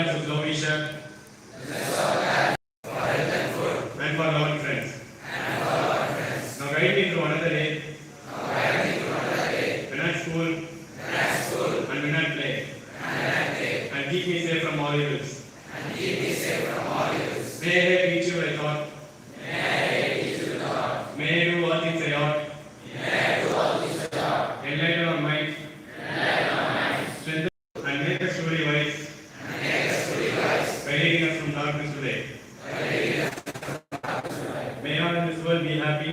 hands of Zomisha and for loving friends. Now guide me through another day. When I school and when I play. And keep me safe from all evils. May I reach you I thought. May I do all things I ought. Enlighten our mind. Strengthen and make us truly wise. By leading us from darkness today. May all in this world be happy.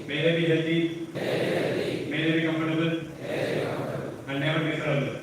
May they be healthy. May they be comfortable. And never miserable.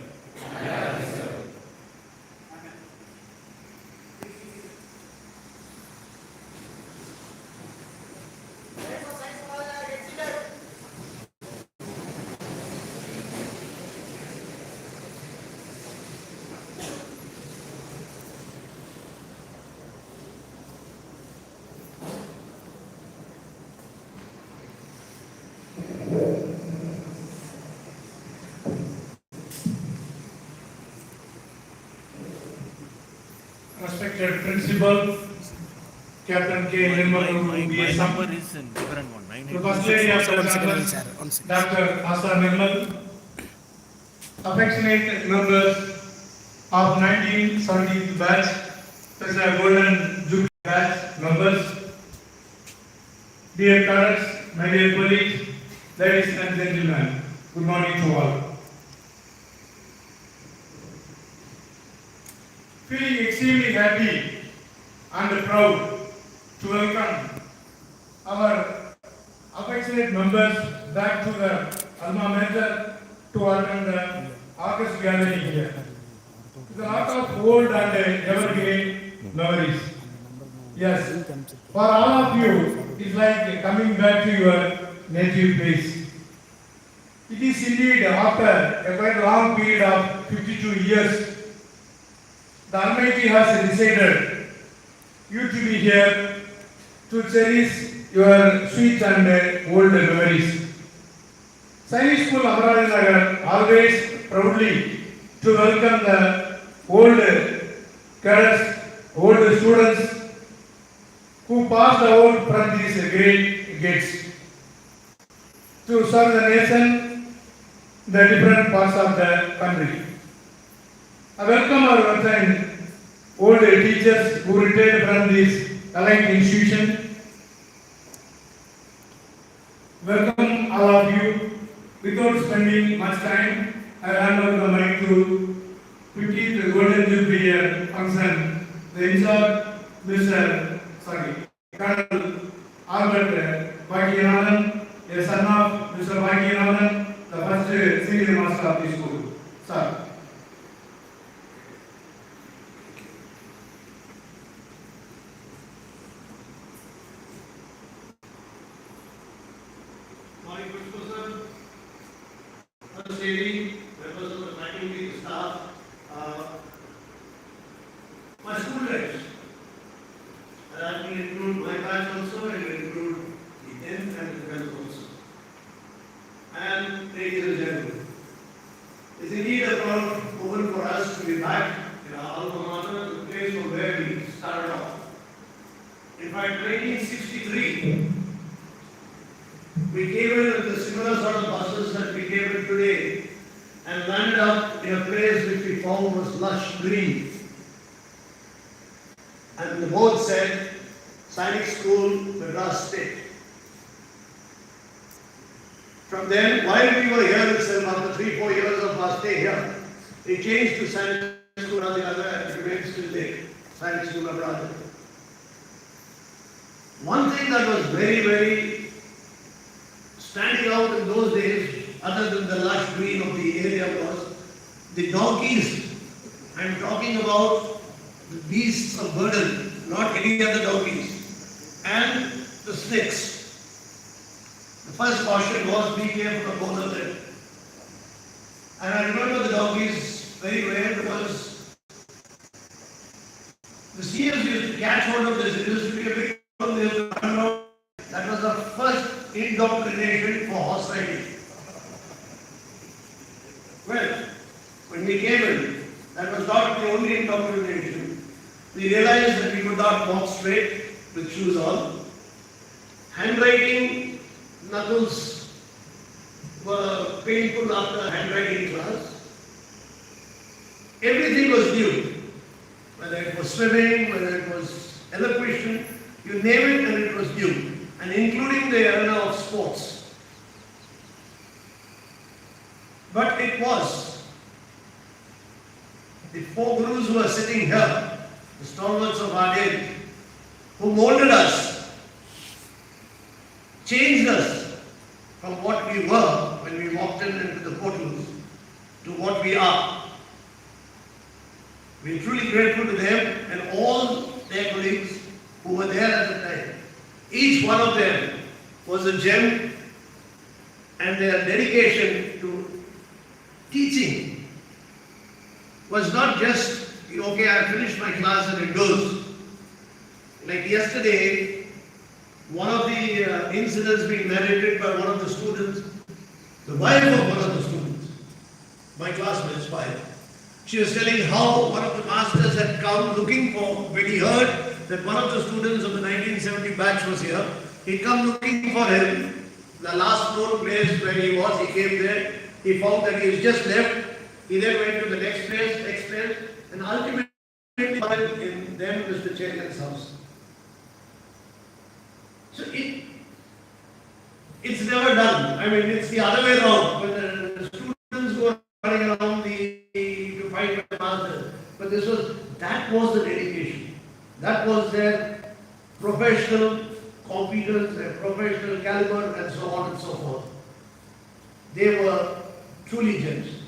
Respected Principal, Captain K. Nirmal, My BSM, number is in different one. the First Lady of the campus, Dr. Asa Nirmal, affectionate members of 1970 batch, such as Golden Jubilee batch members, dear cadets, my dear colleagues, ladies and gentlemen, good morning to all. Feeling extremely happy and proud to welcome our affectionate members back to the ALMA MATER to attend the August gathering here. With a lot of old and evergreen memories. Yes, for all of you, it's like coming back to your native place. It is indeed after a quite long period of 52 years, the Almighty has decided you to be here to cherish your sweet and old memories. Sainik School Amaravathinagar always proudly to welcome the old cadets, old students who passed out from these great gates to serve the nation in the different parts of the country. I welcome our friend, old teachers who retired from this allied institution. Welcome all of you. Without spending much time, I hand over the mic to 50th Golden Jubilee function. The insert, Colonel Albert Bhagiyanathan, a son of Mr. Bhagiyanathan, the first senior master of the school. Sir. Morning, Principal Sir. First Lady, members of the faculty, staff, my school days. That will include my batch also, and will include the 10th and the 12th also. And ladies and gentlemen, it's indeed a proud moment for us to be back in our alma mater, the place from where we started off. In fact, 1963, we came in with the similar sort of buses that we came in today and landed up in a place which we found was lush green. And the board said, Sainik School, Madras State. From then, while we were here itself, after 3-4 years of our stay here, it changed to Sainik School, Amaravathinagar, and it remains still there, Sainik School, Amaravathinagar. One thing that was very standing out in those days, other than the lush green of the area, was the donkeys. I'm talking about the beasts of burden, not any other donkeys, and the snakes. The first caution was be careful of both of them. And I remember the donkeys very well because the seniors used to catch hold of this. It used to be a big problem. That was the first indoctrination for horse riding. Well, when we came in, That was not the only indoctrination. We realized that we could not walk straight with shoes on. Handwriting, knuckles were painful after handwriting class. Everything was new. Whether it was swimming, whether it was elocution, you name it and it was new. And including the arena of sports. But it was the four gurus who are sitting here, the stalwarts of our day, who molded us, changed us from what we were when we walked into the portals to what we are. We are truly grateful to them and all their colleagues who were there at the time. Each one of them was a gem, and their dedication to teaching was not just, okay, I finished my class and it goes. Like yesterday, one of the incidents being narrated by one of the students, the wife of one of the students, my classmate's wife. She was telling how one of the masters had come looking for, when he heard that one of the students of the 1970 batch was here, he come looking for him. The last known place where he was, he came there, he found that he was just left. He then went to the next place, and ultimately found in them Mr. Cherian's house. So it's never done. I mean, it's the other way around. When the students go running around to fight the master, but that was the dedication. That was their professional competence, their professional caliber, and so on and so forth. They were truly gems.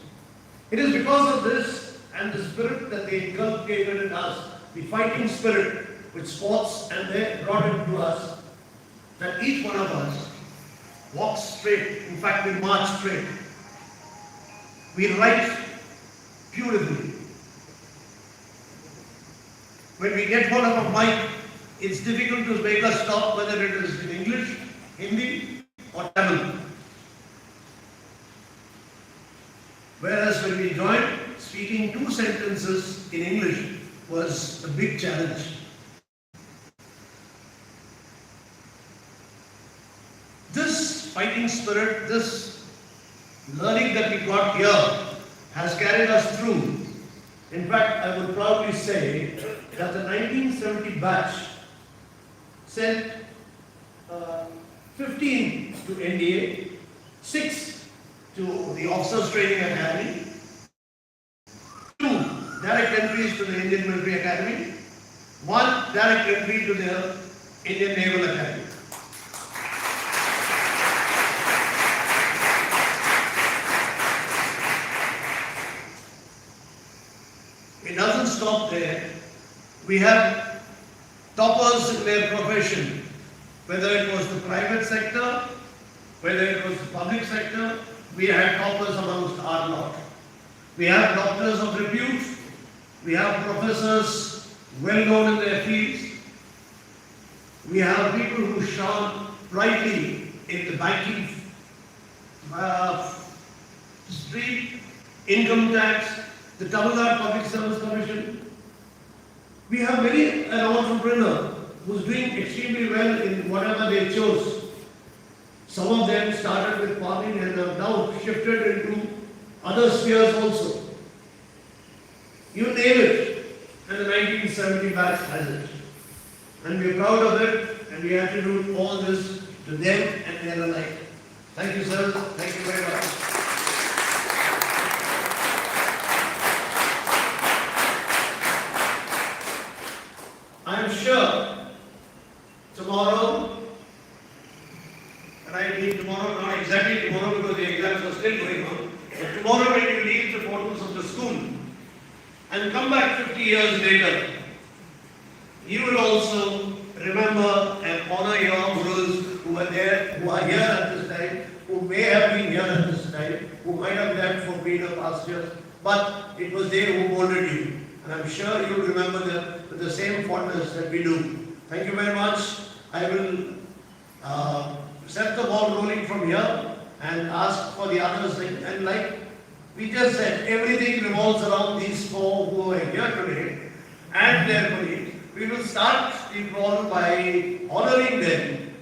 It is because of this and the spirit that they inculcated in us, the fighting spirit with sports, and they brought it to us, that each one of us walks straight. In fact, we march straight. We write beautifully. When we get hold of a mic, it's difficult to make us stop, whether it is in English, Hindi, or Tamil. Whereas when we joined, speaking 2 sentences in English was a big challenge. This fighting spirit, this learning that we got here has carried us through. In fact, I would proudly say that the 1970 batch sent 15 to NDA, 6 to the Officers Training Academy, 2 direct entries to the Indian Military Academy, 1 direct entry to the Indian Naval Academy. It doesn't stop there. We have toppers in their profession, whether it was the private sector, whether it was the public sector. We had toppers amongst our lot. We have doctors of repute. We have professors well known in their fields. We have people who shone brightly in the banking street, income tax, the Tamil Nadu Public Service Commission. We have an entrepreneur who's doing extremely well in whatever they chose. Some of them started with farming and have now shifted into other spheres also. You name it, and the 1970 batch has it. And we are proud of it, and we attribute all this to them and their alike. Thank you, sir. Thank you very much. I am sure tomorrow, and I mean tomorrow, not exactly tomorrow because the exams are still going on, but tomorrow when you leave the portals of the school and come back 50 years later, you will also remember and honor your gurus who were there, who are here at this time, who may have been here at this time, who might have left for greener pastures, but it was they who molded you. And I'm sure you will remember them with the same fondness that we do. Thank you very much. I will set the ball rolling from here and ask for the others. And like we just said, everything revolves around these 4 today and their colleagues, we will start the ball by honoring them,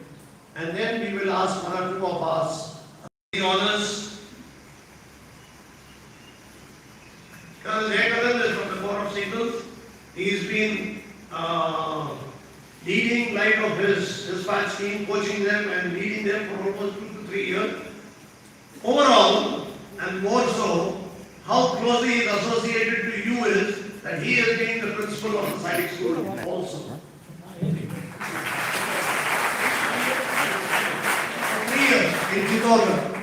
and then we will ask one or two of us the honors. Colonel Jayakaran is from the Corps of Signals. He has been leading light of his dispatch team, coaching them and leading them for almost 2 to 3 years. Overall, and more so, how closely he is associated to you is that he has been the principal of the Sainik school also. 3 years in Chittorgarh.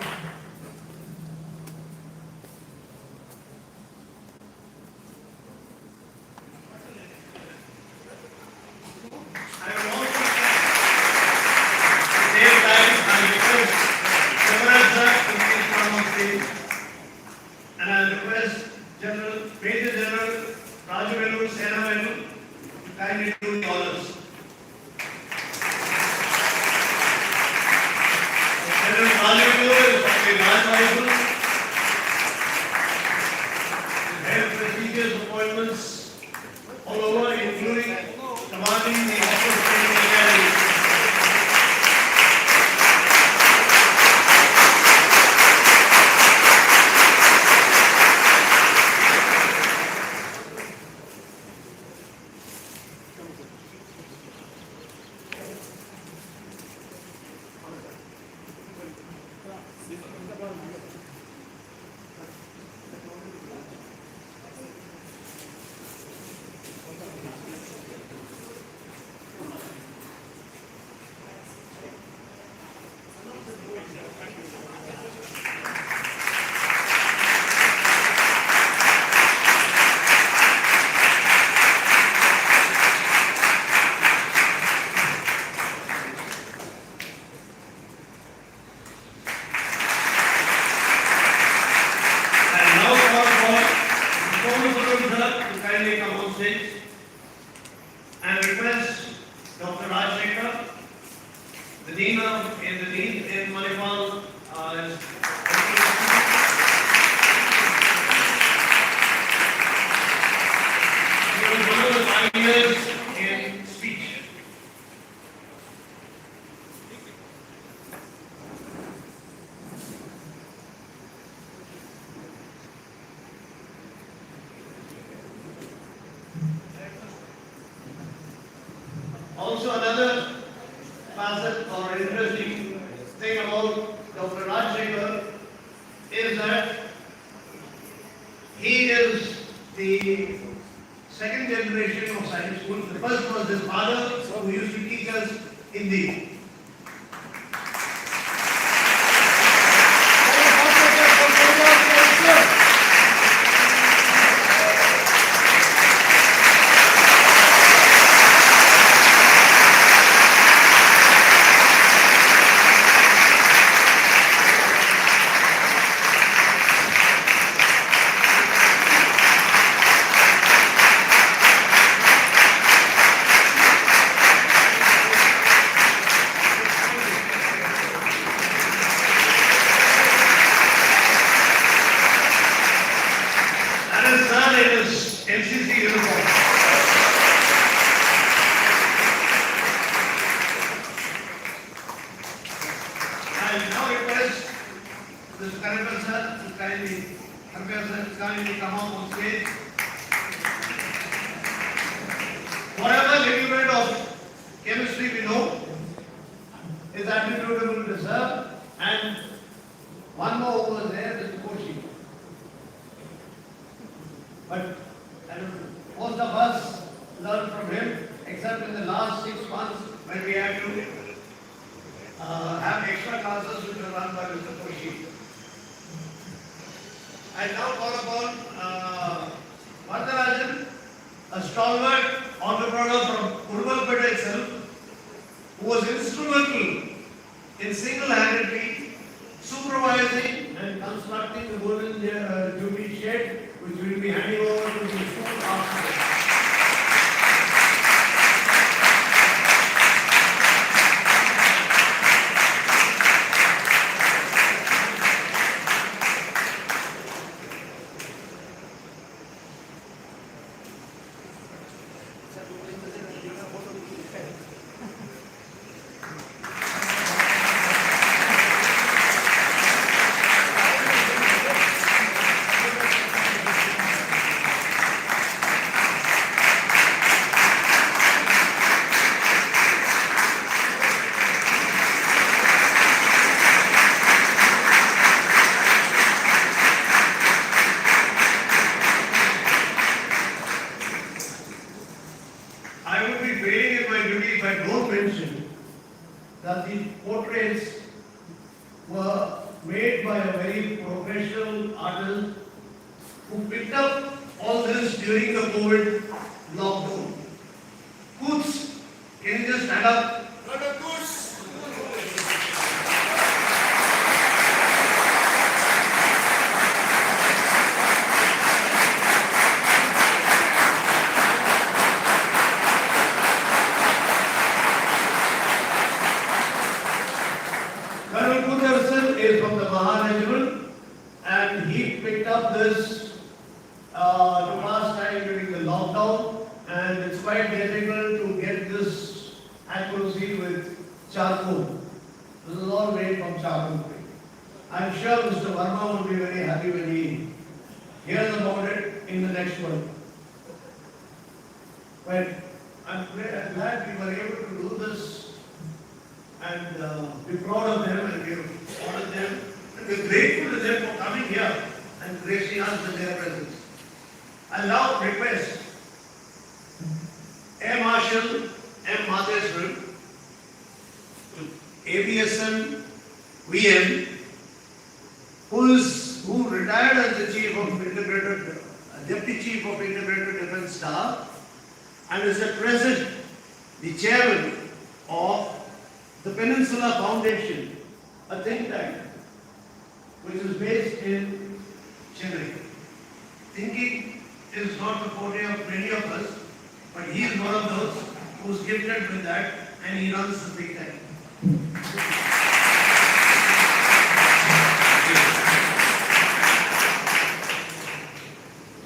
Also, another facet or interesting thing about Dr. Rajshekar is that he is the second generation of Sainik school. The first was his father, who used to teach us Hindi. Whatever little bit of chemistry we know is attributable to sir, and one more over there is Koshi. But most of us learned from him, except in the last 6 months when we had to have extra classes which were run by Mr. Koshi. I now call upon Varadarajan, a stalwart entrepreneur from Urvalpeta itself, who was instrumental in single-handedly supervising and constructing the golden Jubilee shed, which will be handing over to the school after. mention that the portraits were made by a very professional artist who picked up all this during the COVID lockdown. Coots, can you just stand up? Colonel Kutharsan is from the Maha and he picked up this to pass time during the lockdown, and it's quite difficult to get this accuracy with charcoal. This is all made from charcoal. I'm sure Mr. Verma will be very happy when he hears about it in the next one. But I'm glad we were able to do this and be proud of them and we honor them. And we're grateful to them for coming here and gracing us with their presence. I now request Air Marshal M. Madheswaran, ABSN VM, who retired as the Deputy Chief of Integrated Defence Staff and is at present the Chairman of the Peninsula Foundation, a think tank which is based in Chennai. Thinking is not the forte of many of us, but he is one of those who's gifted with that and he runs the think tank.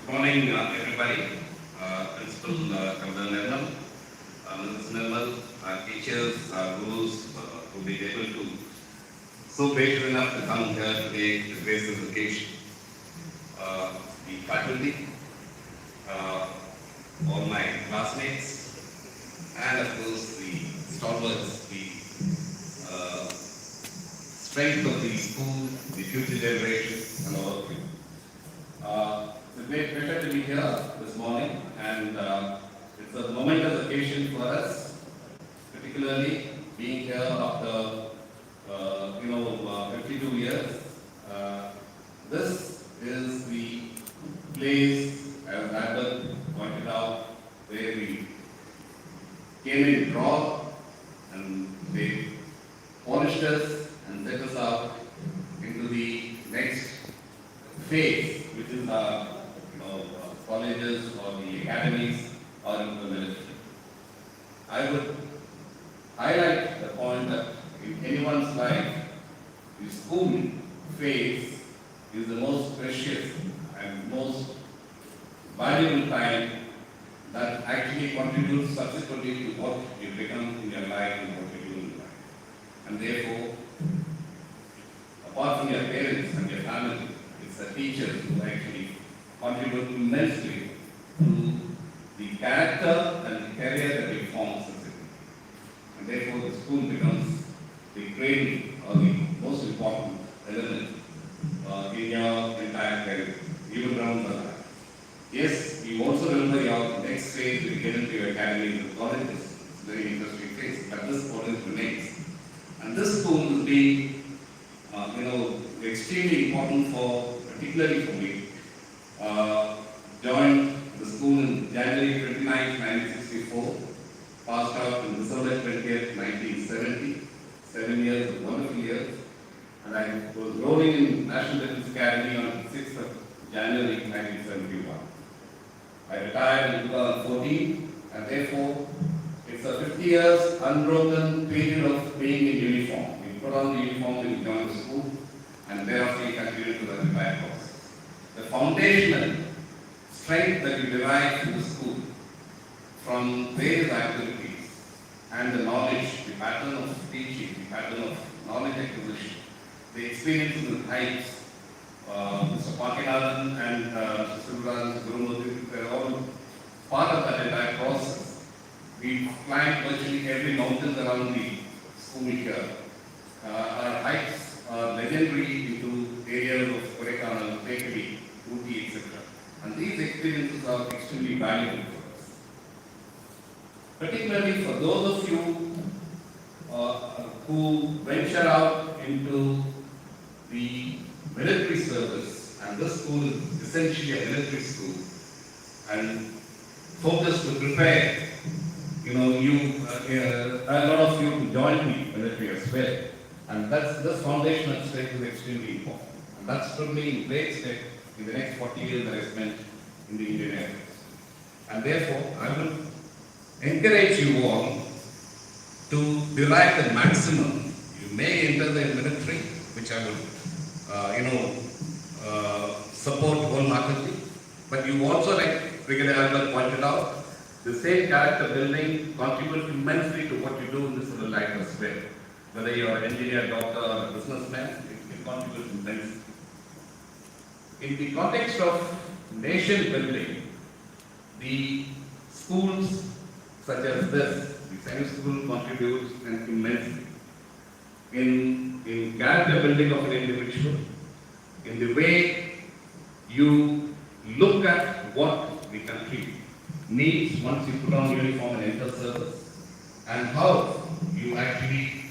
Good morning, everybody. Principal Captain Nirmal, Mrs. Nirmal, our teachers, our gurus, who be able to so brave enough to come here today to grace this occasion. The faculty, all my classmates, and of course the stalwarts, the strength of the school, the future generation, and all of you. It's a great pleasure to be here this morning, and it's a momentous occasion for us, particularly being here after 52 years. This is the place, as Albert pointed out, where we came in raw and they polished us and set us up into the next phase, which is our colleges or the academies or into the military. I would highlight the point that in anyone's life, the school phase is the most precious and most valuable time that actually contributes subsequently to what you become in your life and what you do in life. And therefore, apart from your parents and your family, it's the teachers who actually contribute immensely to the character and the career that you form subsequently. And therefore, the school becomes the cradle or the most important element in your entire career, even around the life. Yes, you also remember your next phase when you get into your academy and colleges. It's a very interesting phase, but this college remains. And this school will be, extremely important particularly for me. Joined the school in January 29, 1964, passed out in December 20th, 1970. 7 years, of wonderful years. And I was rolling in National Defence Academy on 6th of January 1971. I retired in 2014, and therefore it's a 50 years unbroken period of being in uniform. You put on the uniform when you join the school, and thereafter you continue to the entire process. The foundational strength that you derive from the school, from various activities, and the knowledge, the pattern of teaching, the pattern of knowledge acquisition, the experiences and heights, Mr. Pakinadan and Mr. Subran, Mr. Gurumurthy, they're all part of that entire process. We climbed virtually every mountain around the school here. Our hikes are legendary into areas of Kodaikanal, Thekuri, Ooty, etc. And these experiences are extremely valuable for us. Particularly for those of you who venture out into the military service, and this school is essentially a military school, and focused to prepare, a lot of you to join the military as well. And this foundational strength is extremely important. And that's probably in great state in the next 40 years that I spent in the Indian Air Force. And therefore, I will encourage you all to derive the maximum. You may enter the military, which I will, support wholeheartedly. But you also, like Brigadier Albert pointed out, the same character building contributes immensely to what you do in the civil life as well. Whether you're an engineer, doctor, or a businessman, it contributes immensely. In the context of nation building, the schools such as this, the Sainik school contributes immensely in character building of an individual, in the way you look at what the country needs once you put on uniform and enter service, and how you actually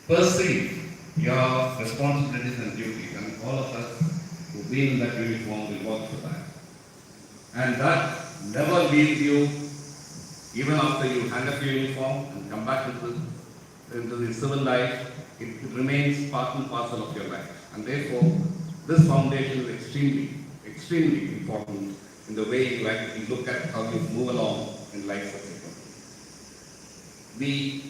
perceive your responsibilities and duties. And all of us who've been in that uniform will work for that. And that never leaves you, even after you hang up your uniform and come back into the civil life, it remains part and parcel of your life. And therefore, this foundation is extremely important in the way you actually look at how you move along in life subsequently. The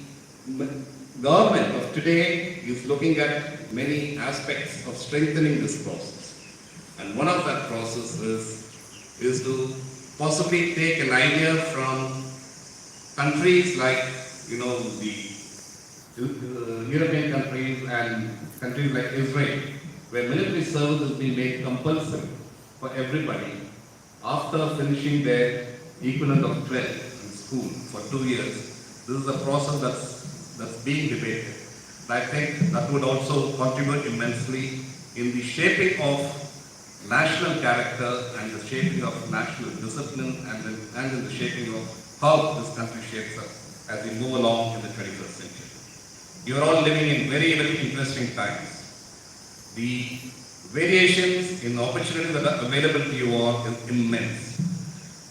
government of today is looking at many aspects of strengthening this process. And one of that process is to possibly take an idea from countries like, the European countries and countries like Israel, where military service has been made compulsory for everybody after finishing their equivalent of 12 in school for 2 years. This is a process that's being debated. I think that would also contribute immensely in the shaping of national character and the shaping of national discipline and in the shaping of how this country shapes up as we move along in the 21st century. You are all living in very, very interesting times. The variations in opportunities that are available to you all is immense.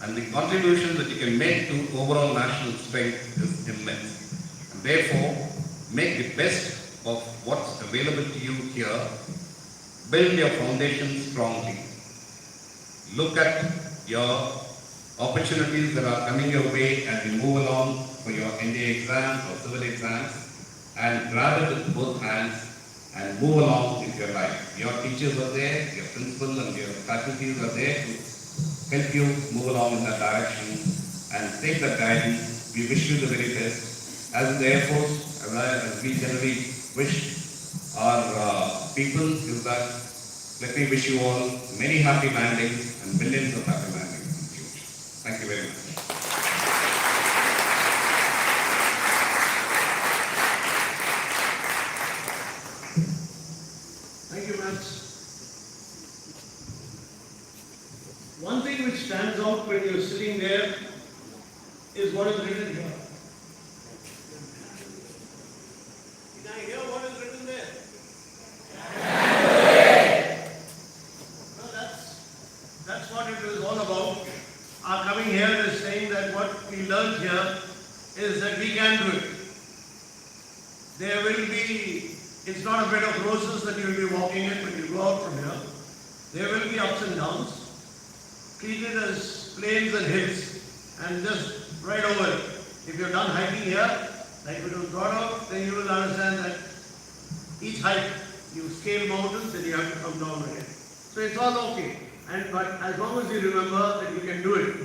And the contribution that you can make to overall national strength is immense. And therefore, make the best of what's available to you here. Build your foundation strongly. Look at your opportunities that are coming your way as you move along for your NDA exams or civil exams, and grab it with both hands and move along with your life. Your teachers are there, your principal and your faculties are there to help you move along in that direction and take that guidance. We wish you the very best. As in the Air Force, as we generally wish our people, is that let me wish you all many happy landings and millions of happy landings in the future. Thank you very much. Thank you, Max. One thing which stands out when you're sitting there is what is written here. Can I hear what is written there? No, that's what it is all about. Our coming here is saying that what we learned here is that we can do it. There will be, it's not a bed of roses that you will be walking in when you go out from here. There will be ups and downs. Treat it as plains and hills and just ride over it. If you're done hiking here, like we was brought out, then you will understand that each hike, you scale mountains and you have to come down again. So it's all okay. But as long as you remember that you can do it,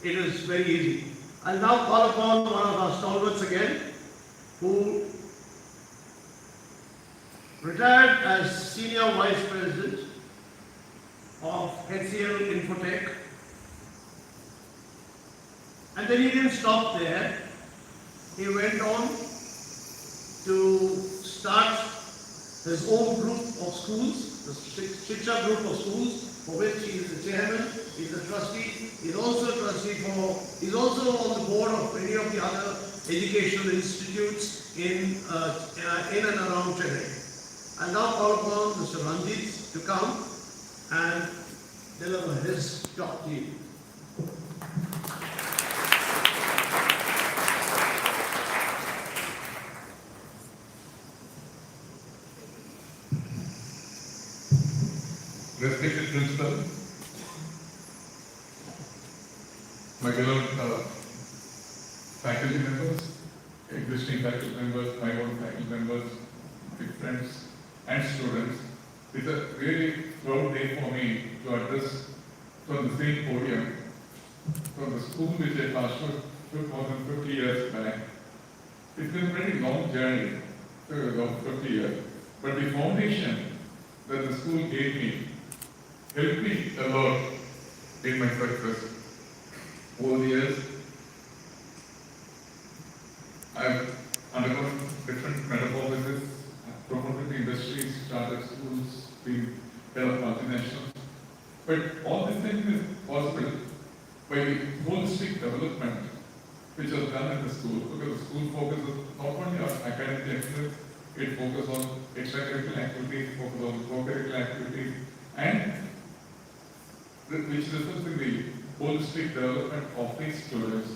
it is very easy. I'll now call upon one of our stalwarts again, who retired as Senior Vice President of HCL Infotech. And then he didn't stop there. He went on to start his own group of schools, the Shiksha group of schools, for which he is the chairman, he is a trustee, he is also a trustee for, he is also on the board of many of the other educational institutes in and around Chennai. I'll now call upon Mr. Ranjit to come and deliver his talk to you. Respected Principal, my beloved faculty members, existing faculty members, my own faculty members, my friends and students, it's a really proud day for me to address from the same podium, from the school which I pastored 50 years back. It's been a very long journey, about 50 years, but the foundation that the school gave me helped me a lot in my success. Over the years, I've undergone different metamorphoses, promoted the industries, started schools, been head of multinationals. But all this thing is possible by the holistic development which was done in the school, because the school focuses not only on academic excellence, it focuses on extracurricular activities, focuses on co-curricular activities, and which results in the holistic development of the students.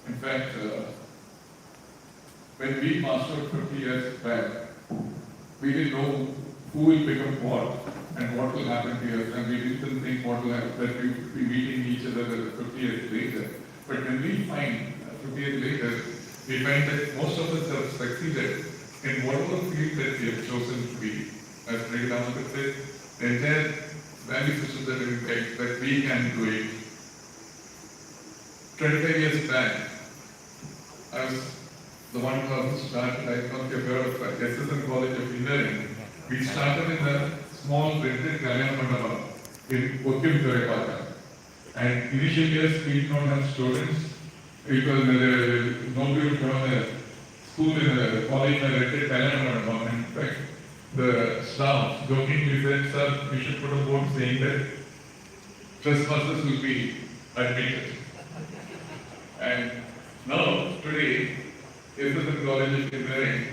In fact, when we mastered 50 years back, we didn't know who will become what and what will happen to us, and we didn't think what will happen, that we will be meeting each other 50 years later. But when we find 50 years later, we find that most of us have succeeded in whatever field that we have chosen to be. As Amaravathinagar said, the entire value system that we can do it. 25 years back, I was the one who started, I thought you heard of SSA College of Engineering. We started in a small rented Kalyana Mandapam in Okkim. And initial years we did not have students because nobody would come a school in a college in a rented Kalyana Mandapam. In fact, the staff jokingly said, sir, we should put a board saying that trespassers will be admitted. And now, today, SSA College of Engineering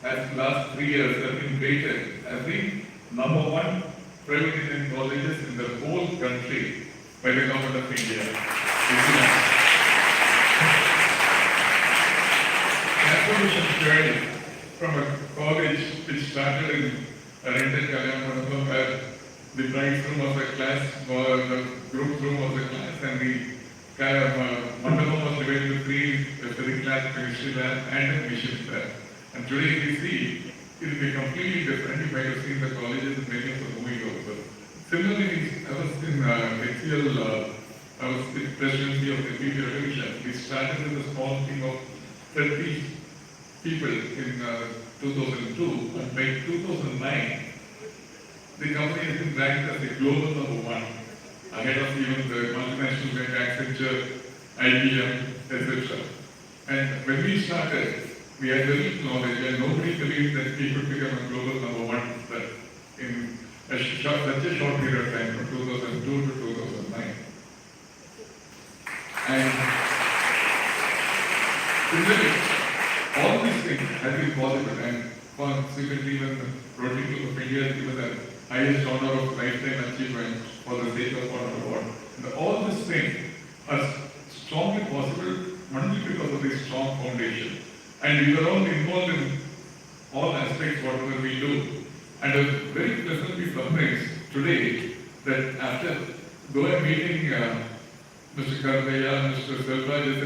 has last 3 years has been rated as the #1 private engineering colleges in the whole country by the government of India. Acquisition journey from a college which started in a rented Kalyana Mandapam where the bride's room was a class, or the groom's room was a class, and the Mandapam was divided into 3, the physics lab, chemistry lab, and a machines lab. And today we see it will be completely different. You might have seen the colleges in many of the movies also. Similarly, I was in HCL, I was the presidency of the BP Revolution. We started with a small team of 30 people in 2002, and by 2009, the company has been ranked as the global #1, ahead of even the multinational like Accenture, IBM, etc. And when we started, we had little knowledge, and nobody believed that we could become a global #1 in such a short period of time, from 2002 to 2009. And all these things have been possible, and consequently, even Rotary Club of India has given the highest honor of lifetime achievement for the sake of honor award. And all these things are strongly possible only because of this strong foundation. And we were all involved in all aspects whatever we do. And I was very pleasantly surprised today that after though I'm meeting Mr. Karthaya, Mr. Selvaj, etc.,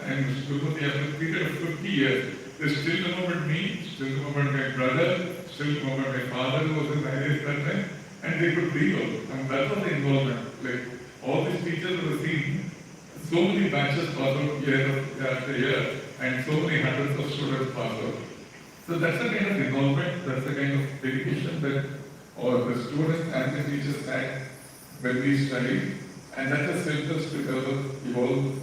and Mr. Gurmati, after a period of 50 years, they still remembered me, still remembered my brother, still remembered my father who was in IAS that time, and they could recall. And that was the involvement. Like all these teachers were seen, so many batches pass out year after year, and so many hundreds of students pass out. So that's the kind of involvement, that's the kind of dedication that all the students and the teachers had when we studied, and that has helped us to evolve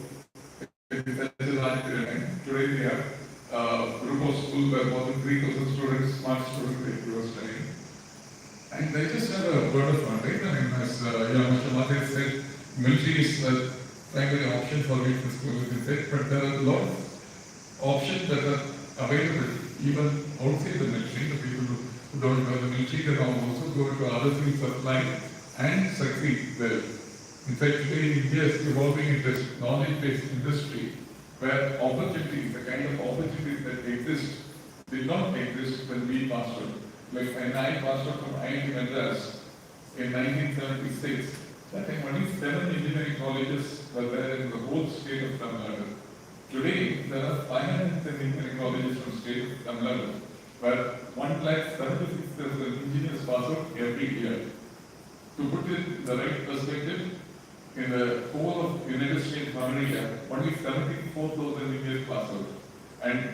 in such a large period of time. Today we have a group of schools where more than 3,000 students, smart students, they were studying. And I just had a word of contact. I mean, as Mr. Mathur said, military is a primary option for me for school, but there are a lot of options that are available even outside the military. The people who don't know the military can also go to other fields of life and succeed well. In fact, today in India is evolving into a knowledge-based industry where opportunities, the kind of opportunities that exist, did not exist when we passed out. Like when I passed out from IIT Madras in 1976, that time only 7 engineering colleges were there in the whole state of Tamil Nadu. Today, there are 510 engineering colleges from state of Tamil Nadu, where 1,76,000 engineers pass out every year. To put it in the right perspective, in the whole of United States of America, only 74,000 engineers pass out. And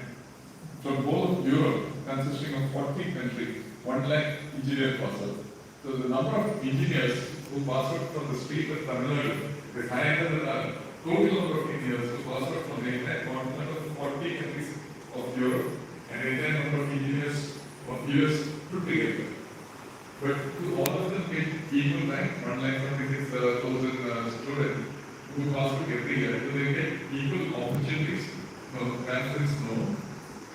from whole of Europe, consisting of 40 countries, 1 lakh engineers pass out. So the number of engineers who pass out from the state of Tamil Nadu is higher than the total number of engineers who pass out from the entire continent of 40 countries of Europe and the entire number of engineers of US put together. But to all of them get equal rank, 1,26,000 students who pass out every year, do they get equal opportunities? No, the answer is no.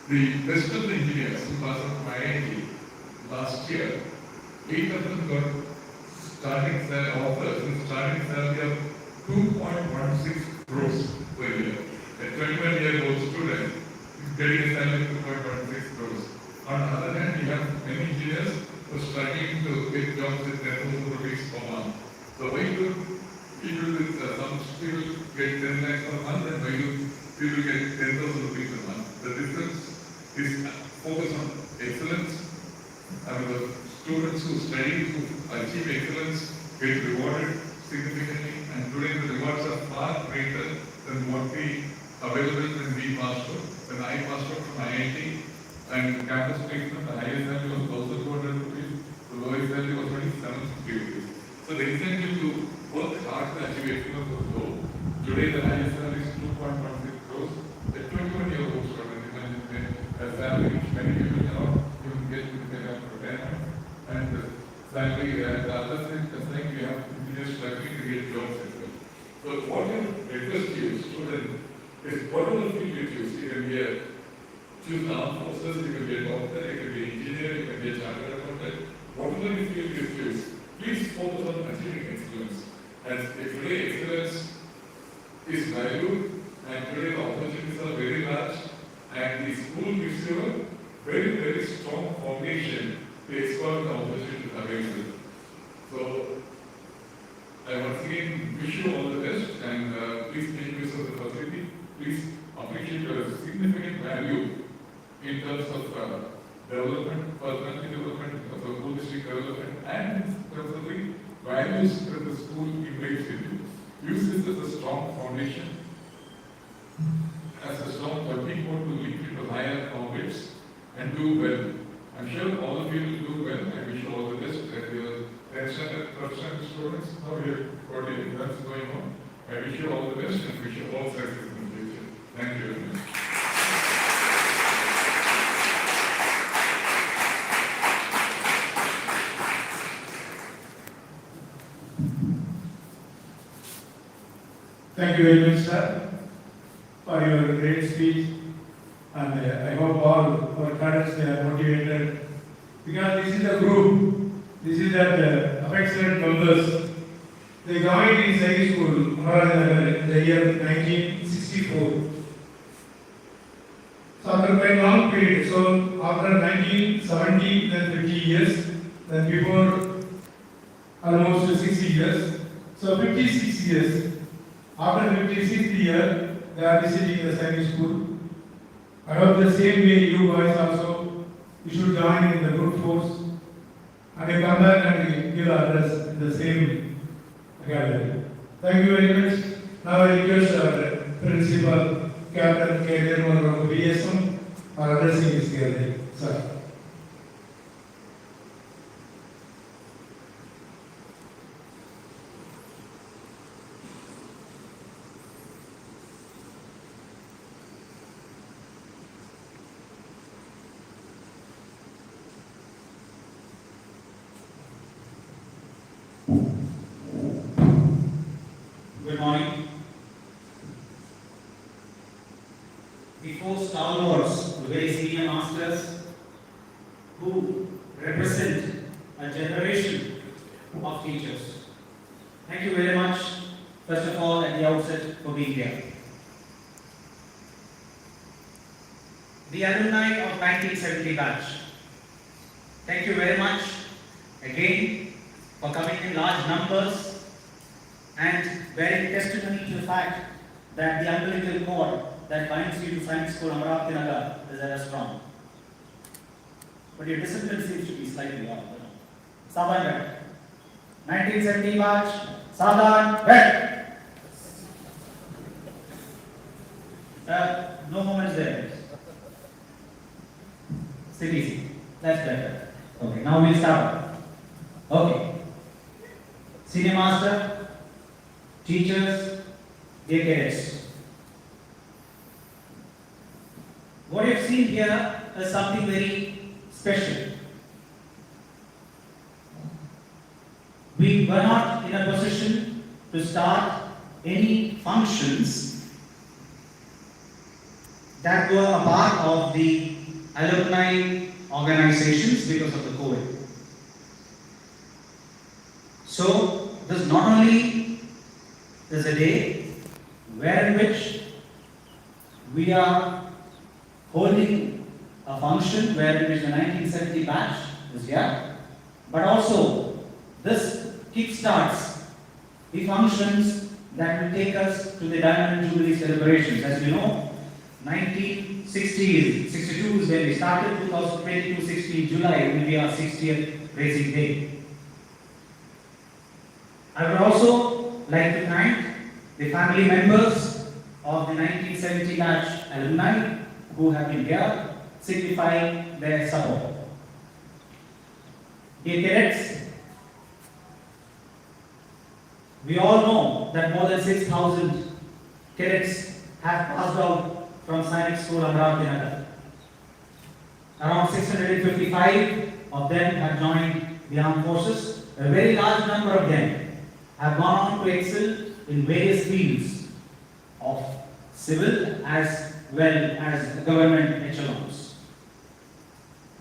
The best of the engineers who pass out from IIT last year, 8 of them got starting salary of 2.16 crores per year. A 21-year-old student is getting a salary of 2.16 crores. On the other hand, we have many engineers who are struggling to get jobs at 10,000 rupees per month. So why do people with some people get 10 lakhs per month and why do people get 10,000 rupees a month? The difference is focus on excellence. And the students who study, who achieve excellence, get rewarded significantly, and today the rewards are far greater than what we available when we passed out. When I passed out from IIT and campus placement, the highest salary was 1,200 rupees, the lowest salary was only 750 rupees. So the incentive to work hard to achieve excellence was low. Today the highest salary is 2.16 crores. A 21-year-old student, imagine a salary which many people cannot even get with their retirement. And the salary, the other thing, we have engineers struggling to get jobs as well. So what I request you, student, is whatever field you choose, you can be a choose armed forces, you can be a doctor, you can be an engineer, you can be a chartered accountant, whatever field you choose, please focus on achieving excellence. And today excellence is valued, and today the opportunities are very large, and the school gives you a very, very strong foundation to exploit the opportunities available. So, I once again wish you all the best, and please make use of the facility. Please appreciate your significant value in terms of development, personality development, in terms of school district development, and in terms of the values that the school embraces in you. Use this as a strong foundation, as a strong jumping board to lead into higher orbits and do well. I'm sure all of you will do well. I wish you all the best. And your 10th standard, 12th standard students, now we have got exams going on. I wish you all the best and wish you all success in the future. Thank you very much. Thank you very much, sir, for your great speech. And I hope all our cadets are motivated, because this is a group, this is that affectionate members. They joined in Sainik school, Amaravathinagar, in the year 1964. So after quite a long period, so after 1970, then 50 years, then before almost 60 years, so 56 years. After 56th year, they are visiting the Sainik school. I hope the same way you guys also, you should join in the group force and you come back and give address in the same academy. Thank you very much. Now I request our principal, Captain K. of BSM, for addressing his gathering. Sir. Good morning. Before stalwarts with very senior masters who represent a generation of teachers. Thank you very much, first of all, at the outset, for being here. The alumni of 1970 batch, thank you very much again for coming in large numbers and bearing testimony to the fact that the umbilical cord that binds you to Sainik School Amaravathinagar is ever strong. But your discipline seems to be slightly off. Saban back. 1970 batch, Saban back. No moments there. Sit easy. That's better. Okay, now we'll start. Okay. Senior master, teachers, dear cadets. What you've seen here is something very special. We were not in a position to start any functions that were a part of the alumni organizations because of the COVID. So, this not only is a day wherein which we are holding a function wherein which the 1970 batch is here, but also this kickstarts the functions that will take us to the Diamond and Jubilee celebrations. As you know, 1962 is when we started, 2022, 16 July will be our 60th racing day. I would also like to thank the family members of the 1970 batch alumni who have been here, signifying their support. Dear cadets, we all know that more than 6,000 cadets have passed out from Sainik School Amaravathinagar. Around 655 of them have joined the armed forces. A very large number of them have gone on to excel in various fields of civil as well as government echelons.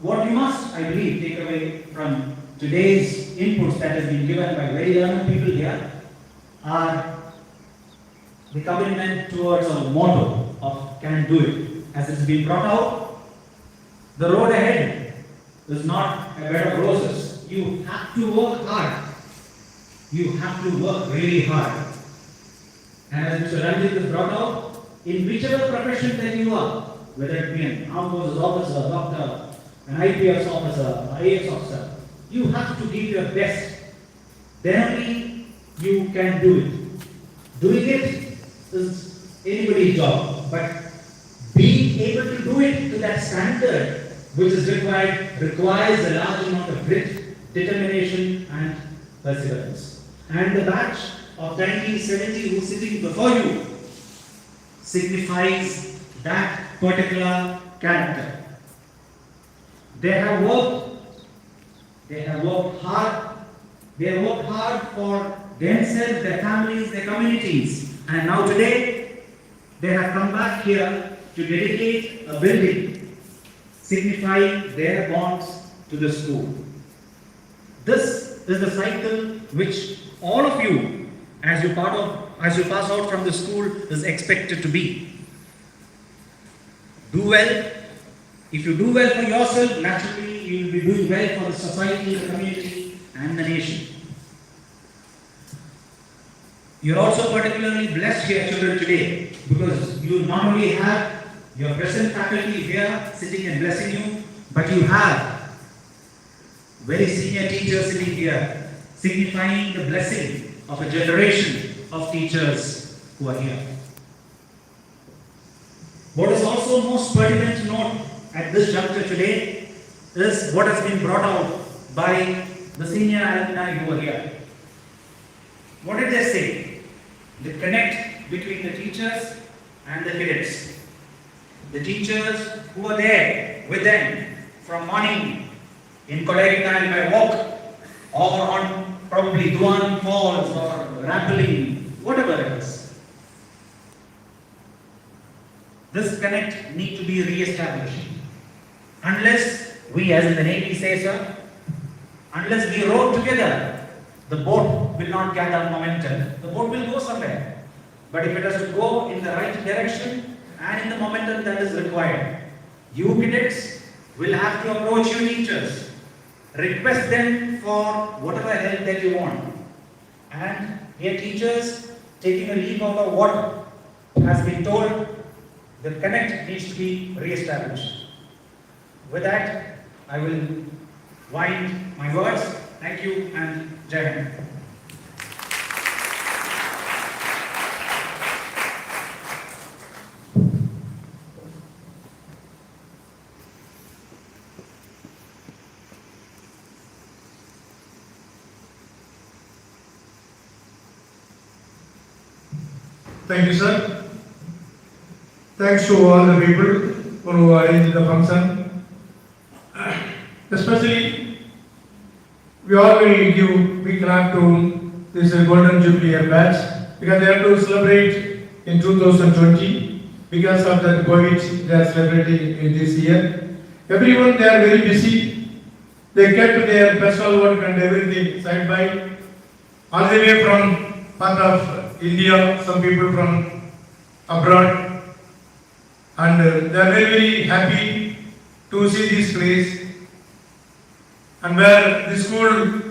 What you must, I believe, take away from today's inputs that has been given by very learned people here are the commitment towards our motto of can do it. As it's been brought out, the road ahead is not a bed of roses. You have to work hard. You have to work really hard. And as Mr. Ranjit has brought out, in whichever profession that you are, whether it be an armed forces officer, doctor, an IPS officer, IAS officer, you have to give your best. Then only you can do it. Doing it is anybody's job, but being able to do it to that standard which is required requires a large amount of grit, determination and perseverance. And the batch of 1970 who is sitting before you signifies that particular character. They have worked hard for themselves, their families, their communities, and now today they have come back here to dedicate a building signifying their bonds to the school. This is the cycle which all of you, as you pass out from the school, is expected to be. Do well. If you do well for yourself, naturally you will be doing well for the society, the community, and the nation. You are also particularly blessed here, children, today, because you not only have your present faculty here sitting and blessing you, but you have very senior teachers sitting here, signifying the blessing of a generation of teachers who are here. What is also most pertinent to note at this juncture today is what has been brought out by the senior alumni who are here. What did they say? The connect between the teachers and the cadets. The teachers who are there with them from morning in Kodaikanal by walk or on probably Duan Falls or rappelling, whatever it is. This connect need to be re-established. Unless we, as in the Navy say so, unless we row together, the boat will not gather momentum. The boat will go somewhere. But if it has to go in the right direction and in the momentum that is required, you cadets will have to approach your teachers, request them for whatever help that you want. And your teachers taking a leap out of what has been told, the connect needs to be re-established. With that, I will wind my words. Thank you and Jai Hind. Thank you, sir. Thanks to all the people who arranged the function. Especially, we all will give big clap to this Golden Jubilee batch because they have to celebrate in 2020 because of that COVID they are celebrating in this year. Everyone, they are very busy. They kept their personal work and everything side by, all the way from part of India, some people from abroad, and they are very, very happy to see this place, and where the school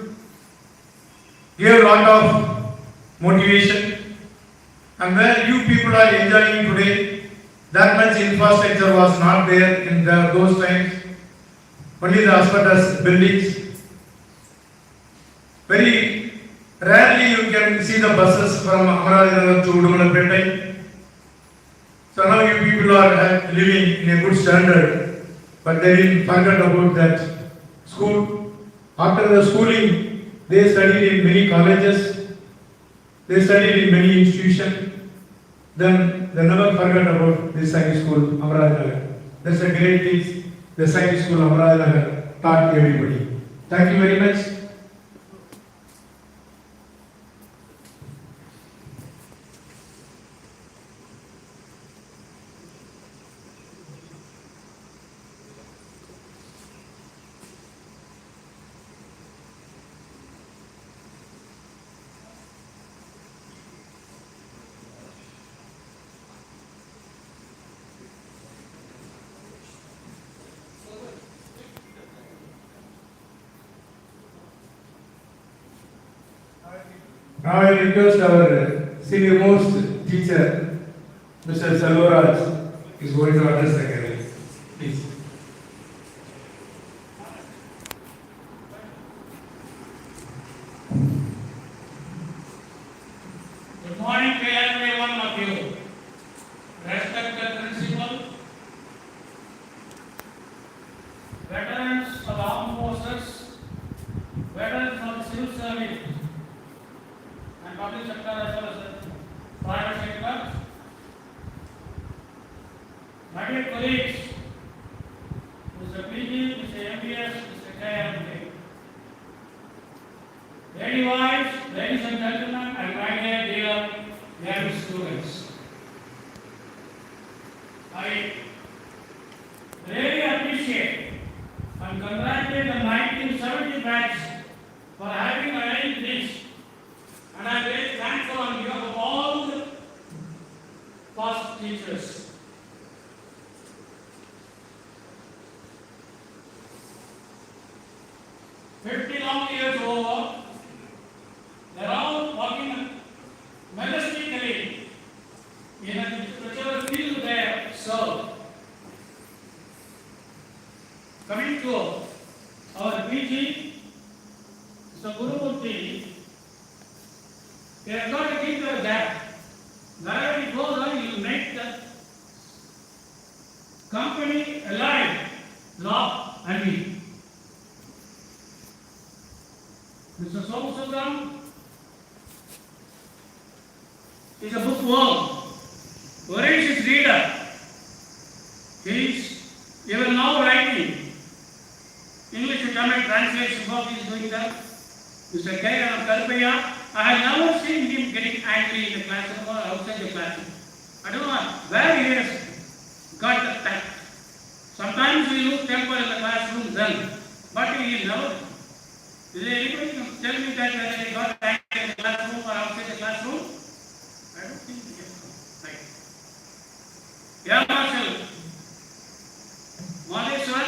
gave a lot of motivation, and where you people are enjoying today. That much infrastructure was not there in those times. Only the asbestos buildings. Very rarely you can see the buses from Amaravathinagar to Jubilee. So now you people are living in a good standard, but they didn't forget about that school. After the schooling, they studied in many colleges, they studied in many institutions. Then they never forgot about this Sainik school, Amaravathinagar. That's a great thing. The Sainik school, Amaravathinagar, taught everybody. Thank you very much. Now I request our senior most teacher, Mr. Salvaraj, is going to address the gathering. Please. Good morning to every one of you. Respected principal, veterans of the armed forces, veterans of the civil service, and public sector as well as the private sector. My dear colleagues, Mr. PG, Mr. MBS, Mr. KMK. Lady wives, ladies and gentlemen, and my dear young students. I really appreciate and congratulate the 1970 batch for having arranged this, and I am very thankful on behalf of all the past teachers. Long years over, they are all working majestically in whichever field they serve. Coming to our PG, Mr. Gurumurthy, they have got to keep their gap. Wherever it goes on, you make the company alive, law and me. Mr. Somasundram is a bookworm, voracious reader. He is even now writing English to Tamil translation work. He is doing that. Mr. K. Kalpaya, I have never seen him getting angry in the classroom or outside the classroom. I don't know where he has got the tact. Sometimes times we lose temper in the classroom then, but he never. Is there anybody can tell me that whether he got angry in the classroom or outside the classroom? I don't think he can. Right. Yeah, Marshal. Madheswar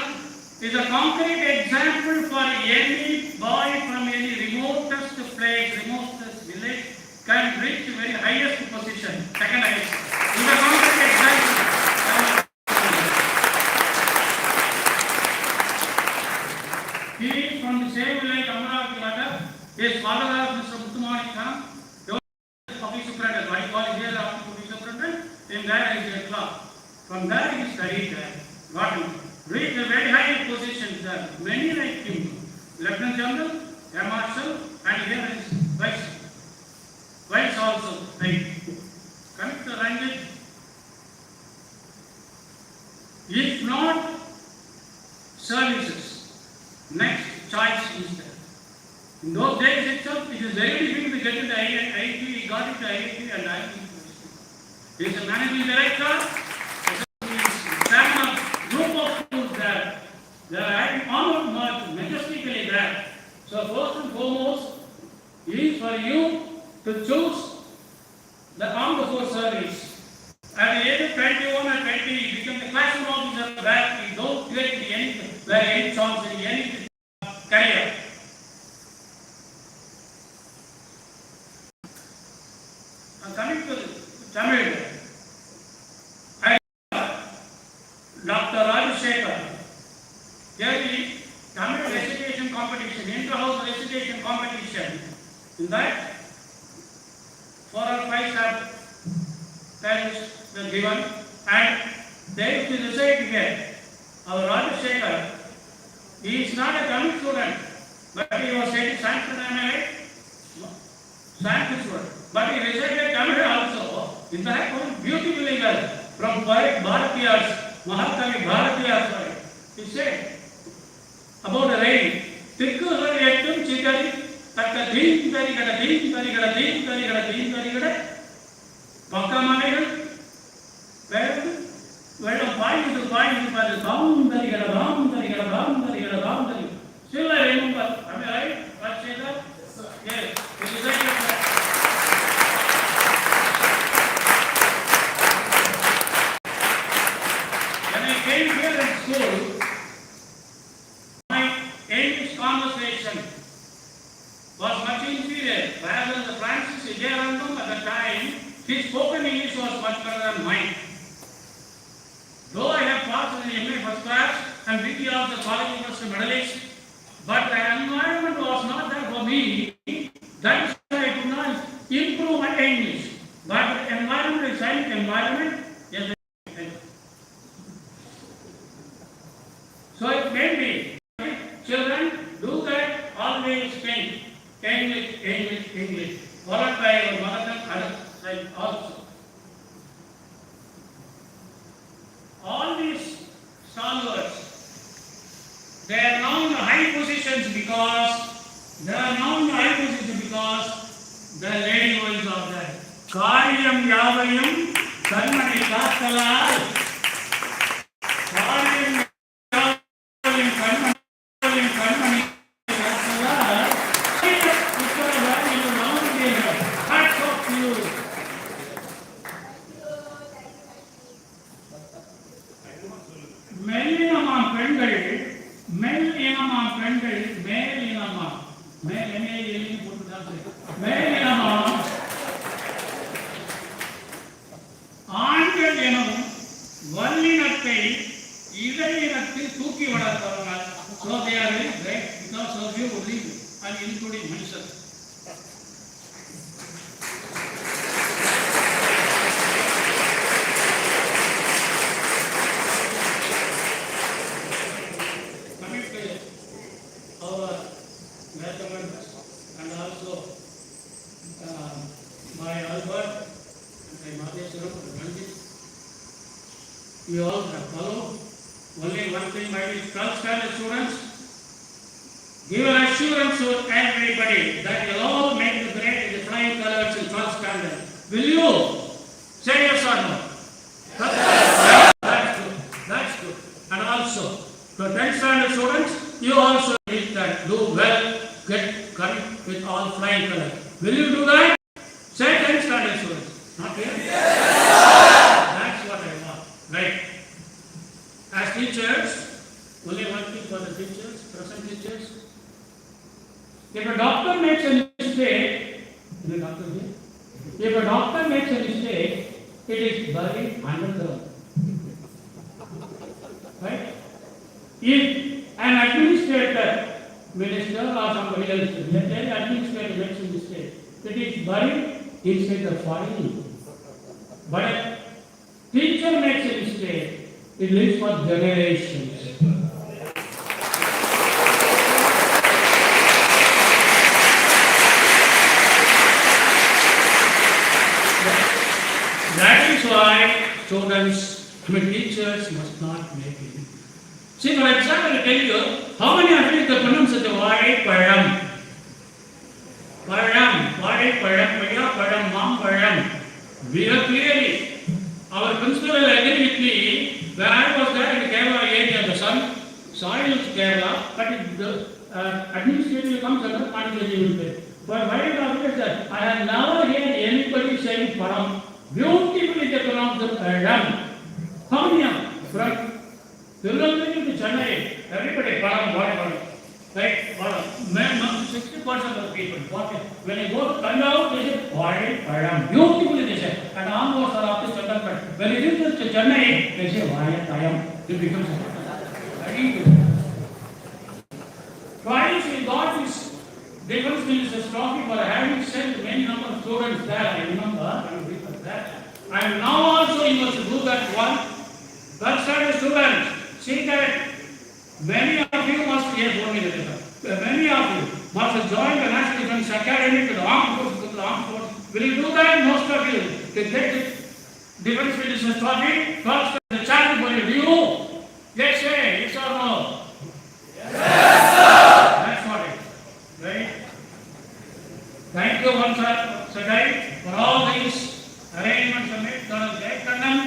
is a concrete example for any boy from any remotest place, remotest village can reach the very highest position, second highest. Is a concrete example. He is from the same village, Amaravathinagar. His father was Mr. Muthumanikam. He was public superintendent. I call here after public superintendent. In there he is a clerk. From there he studied there. Got him. Reached a very high position there. Many like him. Lieutenant General, Air Marshal, and here is Vice also. Right. Coming to the language. If not services, next choice is there. In those days itself, it is very difficult to get into IIT. He got into IIT and IIT. He is a managing director. He is chairman of group of schools there. They are having honored march majestically there. So first and foremost, it is for you to choose the armed force service. At the age of 21 or 20, you become the classroom officer where you don't get any chance in any career. Coming to Tamil, I Dr. Rajashekar gave the Tamil recitation competition, inter-house recitation competition. In that, 4 or 5 subjects were given, and they used to recite here. Our Rajashekar, he is not a Tamil student, but he was saying Sanskrit, am I right? Sanskrit student. But he recited Tamil also. In fact, beautifully well. From poet Bharatiyas, Mahakavi Bharatiyas, he said about the rain. Tikku Sariyattum Chikari, Takka Deen Tarigada, Deen Tarigada, Deen Tarigada, Deen Tarigada, Pakamanagal, Well, fine, but Bam Tarigada, Bam Tarigada, Bam Tarigada, Bam Tarigada. Still I remember, am I right? What say that? Yes. He recited came here in school, my English conversation was much inferior. Rather than the Francis Ijayarandam at the time, his spoken English was much better than mine. Though I have passed in the MA first class and Vicky also college university medalist, but the environment was not there for me. That is why I could not improve my English. But the environment is Sainik environment. Yes. So it made me, children, do that, always think English, English, English, followed by your mother tongue side also. All these stalwarts, they are now in high positions because the lady voice of that. Karyam Yavayam Karmani Kaskala. Karyam ஆண்கள் எனும் வல்லினத்தை இதழினத்தில் தூக்கி வளர்த்தவர்கள். So they are very great because of you only and including myself. Coming to our mathematics and also my Albert and my Madheswaram and Ranjit, you all have followed. Only one thing, my 12th standard students, give an assurance to everybody that you will all make the grade in the flying colors in 12th standard. Will you? Say yes or no? That's good. And also, If a doctor makes a mistake, is a doctor here? If a doctor makes a mistake, it is buried underground. Right? If an administrator, minister or somebody else, let's say the administrator makes a mistake, it is buried inside the file. But a teacher makes a mistake, it lives for generations. That is why students, teachers must not make it. See, for example, I tell you, how many of you can pronounce the word Padam? Padam, Padam, Paya, Padam, Mam, Padam. We have clearly, our principal will agree with me, when I was there in the Kerala area, the soil is Kerala, but the administrative comes under Pondicherry University. But why did I say that? I have never heard anybody saying Padam. Beautifully they pronounce the Padam. How many of them? From Tirunelveli to Chennai, everybody Padam, Padam. Right? Padam. 60% of the people, when I go to Kannur, they say Padam. Beautifully they say. And almost are up to Chandrapur. When it is to Chennai, they say Padam. It becomes very good. Twice we got this Defense Minister's trophy for having sent many number of students there, I remember, and now also you must do that one. First time students, see that many of you must, yes, only many of you must join the National Defense Academy to the armed forces. Will you do that? Most of you, to get the Defense Minister's trophy, first the challenge for you. Do you? Yes, say, yes or no? That's what it is. Right? Thank you once again for all these arrangements and made. Colonel Jaykannan,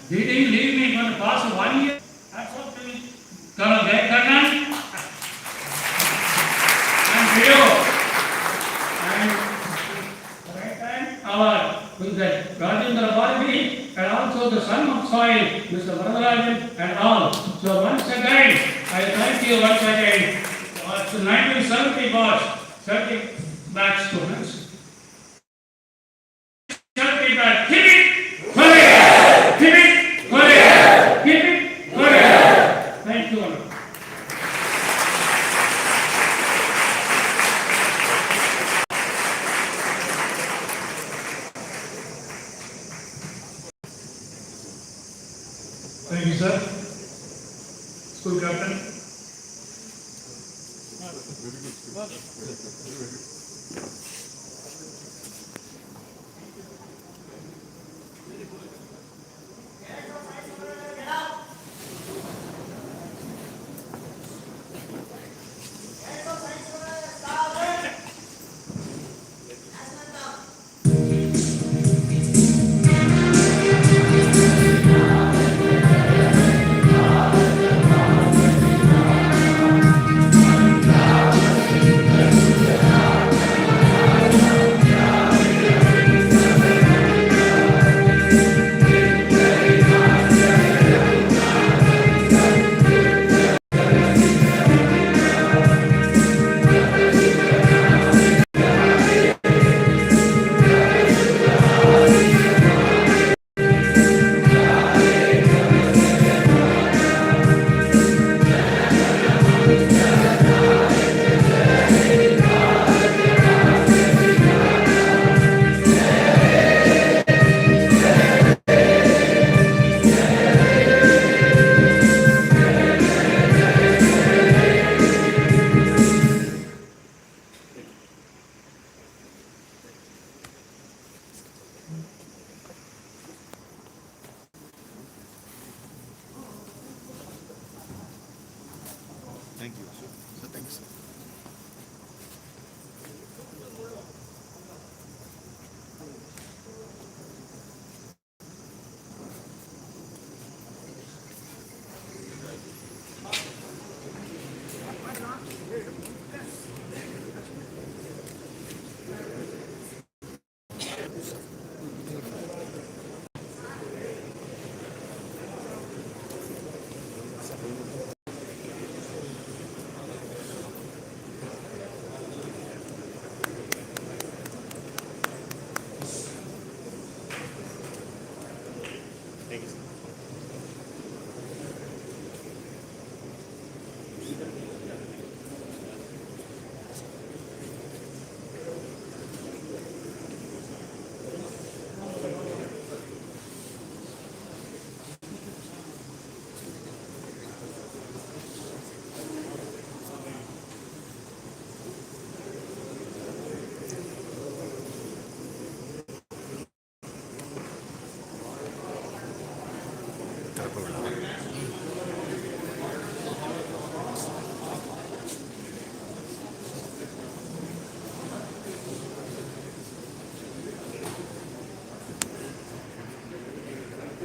he didn't leave me for the past 1 year. That's what to me. Colonel Jaykannan and Rio. And right time, our Rajendra Bharati and also the son of soil, Mr. Varadarajan and all. So once again, I thank you once again. 1970 batch students. 70 batch. Keep it quiet. Keep it quiet. Keep it quiet. Thank you all. Thank you, sir. School captain. Thank you. So thanks.